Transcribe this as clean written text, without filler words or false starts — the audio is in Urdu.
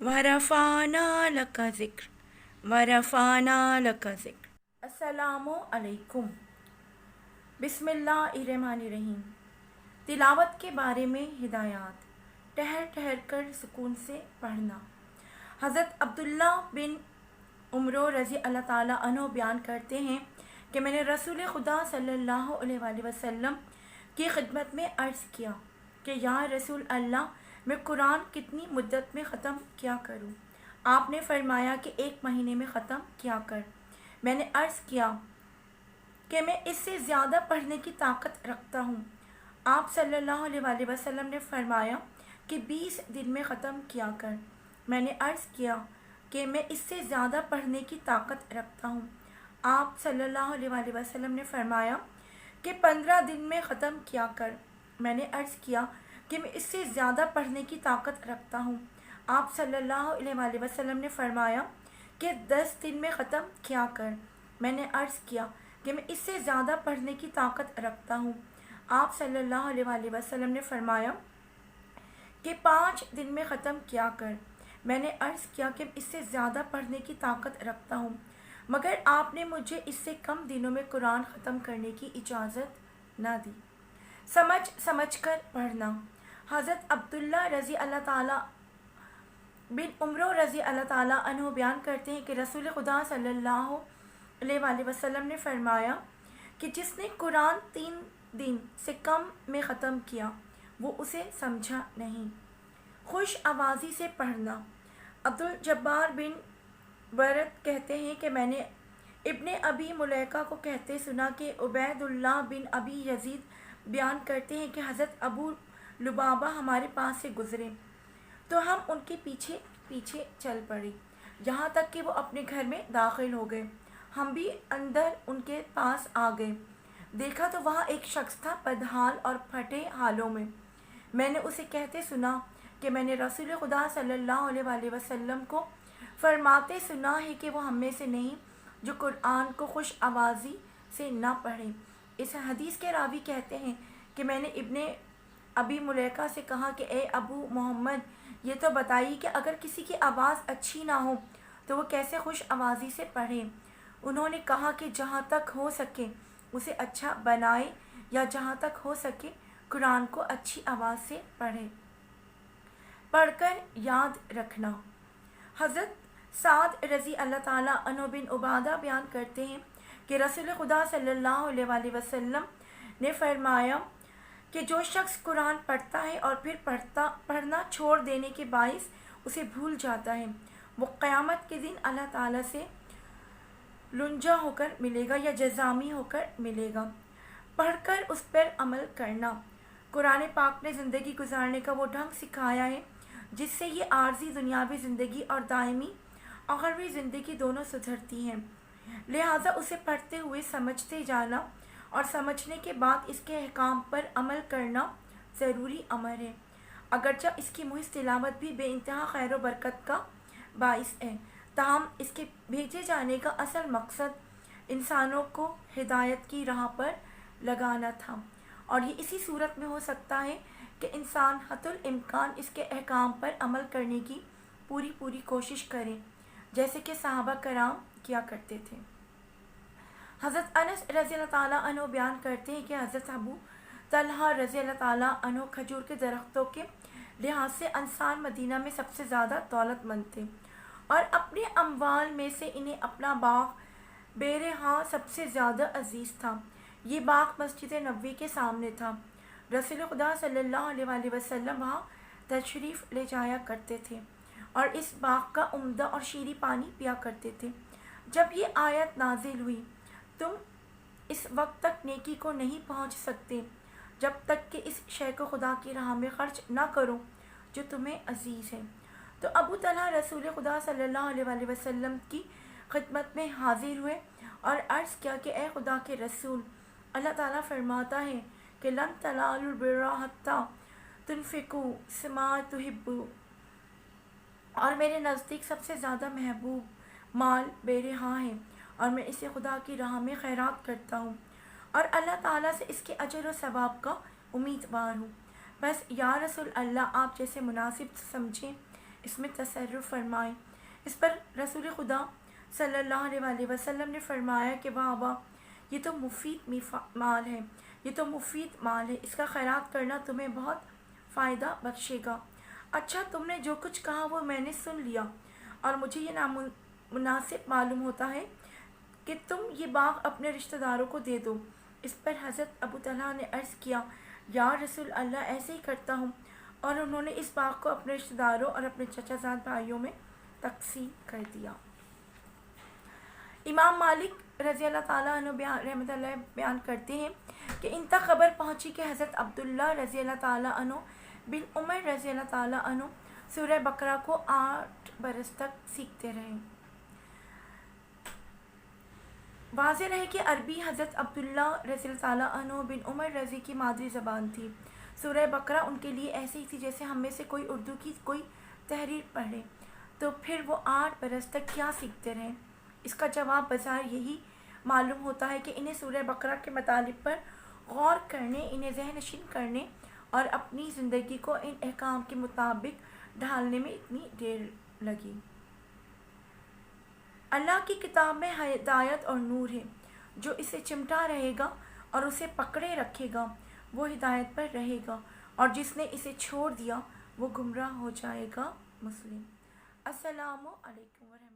ورفعنا لک ذکر ورفعنا لک ذکر۔ السلام علیکم۔ بسم اللہ الرحمن الرحیم۔ تلاوت کے بارے میں ہدایات۔ ٹھہر ٹھہر کر سکون سے پڑھنا۔ حضرت عبداللہ بن عمر رضی اللہ تعالیٰ عنہ بیان کرتے ہیں کہ میں نے رسول خدا صلی اللہ علیہ وآلہ وسلم کی خدمت میں عرض کیا کہ یا رسول اللہ، میں قرآن کتنی مدت میں ختم کیا کروں؟ آپ نے فرمایا کہ 1 مہینے میں ختم کیا کر۔ میں نے عرض کیا کہ میں اس سے زیادہ پڑھنے کی طاقت رکھتا ہوں۔ آپ صلی اللہ علیہ وآلہ وسلم نے فرمایا کہ 20 دن میں ختم کیا کر۔ میں نے عرض کیا کہ میں اس سے زیادہ پڑھنے کی طاقت رکھتا ہوں۔ آپ صلی اللہ علیہ وآلہ وسلم نے فرمایا کہ 15 دن میں ختم کیا کر۔ میں نے عرض کیا کہ میں اس سے زیادہ پڑھنے کی طاقت رکھتا ہوں۔ آپ صلی اللہ علیہ وآلہ وسلم نے فرمایا کہ 10 دن میں ختم کیا کر۔ میں نے عرض کیا کہ میں اس سے زیادہ پڑھنے کی طاقت رکھتا ہوں۔ آپ صلی اللہ علیہ وآلہ وسلم نے فرمایا کہ 5 دن میں ختم کیا کر۔ میں نے عرض کیا کہ اس سے زیادہ پڑھنے کی طاقت رکھتا ہوں، مگر آپ نے مجھے اس سے کم دنوں میں قرآن ختم کرنے کی اجازت نہ دی۔ سمجھ سمجھ کر پڑھنا۔ حضرت عبداللہ رضی اللہ تعالیٰ بن عمر رضی اللہ تعالیٰ عنہ بیان کرتے ہیں کہ رسول خدا صلی اللہ علیہ وآلہ وسلم نے فرمایا کہ جس نے قرآن 3 دن سے کم میں ختم کیا وہ اسے سمجھا نہیں۔ خوش آوازی سے پڑھنا۔ عبدالجبار بن برد کہتے ہیں کہ میں نے ابن ابی ملیکہ کو کہتے سنا کہ عبید اللہ بن ابی یزید بیان کرتے ہیں کہ حضرت ابو لبابہ ہمارے پاس سے گزرے تو ہم ان کے پیچھے پیچھے چل پڑے یہاں تک کہ وہ اپنے گھر میں داخل ہو گئے۔ ہم بھی اندر ان کے پاس آ گئے۔ دیکھا تو وہاں ایک شخص تھا بدحال اور پھٹے حالوں میں۔ میں نے اسے کہتے سنا کہ میں نے رسول خدا صلی اللہ علیہ وآلہ وسلم کو فرماتے سنا ہے کہ وہ ہم میں سے نہیں جو قرآن کو خوش آوازی سے نہ پڑھے۔ اس حدیث کے راوی کہتے ہیں کہ میں نے ابن ابی ملیکہ سے کہا کہ اے ابو محمد، یہ تو بتائیے کہ اگر کسی کی آواز اچھی نہ ہو تو وہ کیسے خوش آوازی سے پڑھے؟ انہوں نے کہا کہ جہاں تک ہو سکے اسے اچھا بنائے یا جہاں تک ہو سکے قرآن کو اچھی آواز سے پڑھے۔ پڑھ کر یاد رکھنا۔ حضرت سعد رضی اللہ تعالیٰ عنہ بن عبادہ بیان کرتے ہیں کہ رسول خدا صلی اللہ علیہ وآلہ وسلم نے فرمایا کہ جو شخص قرآن پڑھتا ہے اور پھر پڑھنا چھوڑ دینے کے باعث اسے بھول جاتا ہے، وہ قیامت کے دن اللہ تعالیٰ سے لنجا ہو کر ملے گا یا جزامی ہو کر ملے گا۔ پڑھ کر اس پر عمل کرنا۔ قرآن پاک نے زندگی گزارنے کا وہ ڈھنگ سکھایا ہے جس سے یہ عارضی دنیاوی زندگی اور دائمی اخروی زندگی دونوں سدھرتی ہیں، لہٰذا اسے پڑھتے ہوئے سمجھتے جانا اور سمجھنے کے بعد اس کے احکام پر عمل کرنا ضروری امر ہے، اگرچہ اس کی محض تلاوت بھی بے انتہا خیر و برکت کا باعث ہے، تاہم اس کے بھیجے جانے کا اصل مقصد انسانوں کو ہدایت کی راہ پر لگانا تھا، اور یہ اسی صورت میں ہو سکتا ہے کہ انسان حتی الامکان اس کے احکام پر عمل کرنے کی پوری کوشش کرے، جیسے کہ صحابہ کرام کیا کرتے تھے۔ حضرت انس رضی اللہ تعالیٰ عنہ بیان کرتے ہیں کہ حضرت ابو طلحہ رضی اللہ تعالیٰ عنہ کھجور کے درختوں کے لحاظ سے انصار مدینہ میں سب سے زیادہ دولت مند تھے، اور اپنے اموال میں سے انہیں اپنا باغ بیرہاں سب سے زیادہ عزیز تھا۔ یہ باغ مسجد نبوی کے سامنے تھا۔ رسول خدا صلی اللہ علیہ وآلہ وسلم وہاں تشریف لے جایا کرتے تھے اور اس باغ کا عمدہ اور شیریں پانی پیا کرتے تھے۔ جب یہ آیت نازل ہوئی، تم اس وقت تک نیکی کو نہیں پہنچ سکتے جب تک کہ اس شے کو خدا کی راہ میں خرچ نہ کرو جو تمہیں عزیز ہے، تو ابو طلحہ رسول خدا صلی اللہ علیہ وآلہ وسلم کی خدمت میں حاضر ہوئے اور عرض کیا کہ اے خدا کے رسول، اللہ تعالیٰ فرماتا ہے کہ لن تنالوا البر حتی تنفقوا مما تحبون، اور میرے نزدیک سب سے زیادہ محبوب مال بیرہاں ہے، اور میں اسے خدا کی راہ میں خیرات کرتا ہوں اور اللہ تعالیٰ سے اس کے اجر و ثواب کا امیدوار ہوں۔ بس یا رسول اللہ، آپ جیسے مناسب سمجھیں اس میں تصرف فرمائیں۔ اس پر رسول خدا صلی اللہ علیہ وسلم نے فرمایا کہ واہ واہ، یہ تو مفید مال ہے، یہ تو مفید مال ہے، اس کا خیرات کرنا تمہیں بہت فائدہ بخشے گا۔ اچھا، تم نے جو کچھ کہا وہ میں نے سن لیا، اور مجھے یہ نامناسب معلوم ہوتا ہے کہ تم یہ باغ اپنے رشتہ داروں کو دے دو۔ اس پر حضرت ابو طلحہ نے عرض کیا، یا رسول اللہ، ایسے ہی کرتا ہوں، اور انہوں نے اس باغ کو اپنے رشتہ داروں اور اپنے چچا زاد بھائیوں میں تقسیم کر دیا۔ امام مالک رضی اللہ تعالیٰ عنہ رحمۃ اللہ بیان کرتے ہیں کہ ان تک خبر پہنچی کہ حضرت عبداللہ رضی اللہ تعالیٰ عنہ بن عمر رضی اللہ تعالیٰ عنہ سورہ بقرہ کو 8 برس تک سیکھتے رہے۔ واضح رہے کہ عربی حضرت عبداللہ رضی اللہ تعالیٰ عنہ بن عمر رضی کی مادری زبان تھی۔ سورہ بقرہ ان کے لیے ایسی ہی تھی جیسے ہم میں سے کوئی اردو کی کوئی تحریر پڑھے، تو پھر وہ 8 برس تک کیا سیکھتے رہے؟ اس کا جواب بظاہر یہی معلوم ہوتا ہے کہ انہیں سورہ بقرہ کے مطالب پر غور کرنے، انہیں ذہن نشین کرنے اور اپنی زندگی کو ان احکام کے مطابق ڈھالنے میں اتنی دیر لگی۔ اللہ کی کتاب میں ہدایت اور نور ہے، جو اسے چمٹا رہے گا اور اسے پکڑے رکھے گا وہ ہدایت پر رہے گا، اور جس نے اسے چھوڑ دیا وہ گمراہ ہو جائے گا۔ مسلم۔ السلام علیکم ورحمۃ اللہ۔